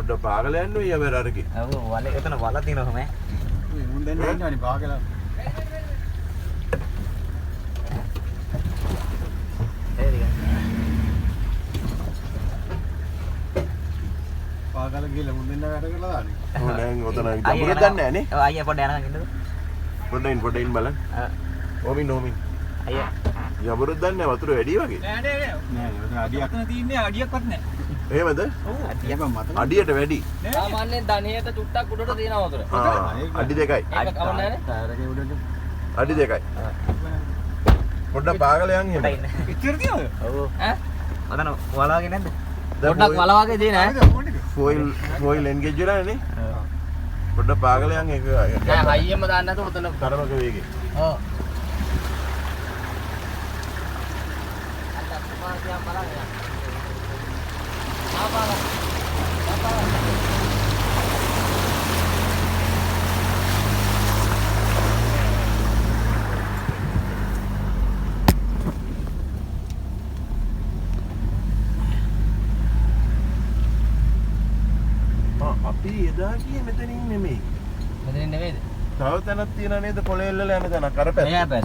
පොඩ්ඩක් පාගල යන්න ඔය යවර අරකේ. ඔව් වල එතන වල තියෙනවා මේ. මුන් දෙන්න ඉන්නවනේ පාගල. පාගල ගිහලා මුන් දෙන්න වැඩ කරලා දාන්නේ. ඔව් දැන් ඔතන ගඹුර දන්නේ නැහැ නේ. ඔව් අයියා පොඩ්ඩක් යනකම් ඉන්නද? පොඩ්ඩක් ඉන්න බලන්න. ඕමින් අයියා යඹුර දන්නේ නැහැ වතුර වැඩි වගේ. නෑ ඔතන අඩියක් තියෙන්නේ අඩියක්වත් නෑ. එහෙමද? ඔව් අඩියක් මත. අඩියට වැඩි. සාමාන්‍යයෙන් ධනියට චුට්ටක් උඩට තියෙනවා වතුර. අඩි දෙකයි. ඒක කවන්නේ නැහැ. ටයර් එකේ උඩට. අඩි දෙකයි. පොඩ්ඩක් පාගල යන් එහෙම. ඉච්චර තියනද? ඔව් ඈ අතන වලවගේ නැද්ද? පොඩ්ඩක් වලවගේ තියෙන ඈ. ෆෝයිල් එන්ගේජ් වෙලා නේ. පොඩ්ඩක් පාගල යන් ඒක. නෑ හයියෙම දාන්න නැතුව උතන තරමක වේගෙ. ඔව් අපි එදා ගියේ මෙතනින් නෙමෙයි. මෙතනින් නෙමෙයිද? තව තැනක් තියෙනා නේද කොළේ එල්ලලා යන තැනක් අර පැත්ත. මෙයා පැත්ත.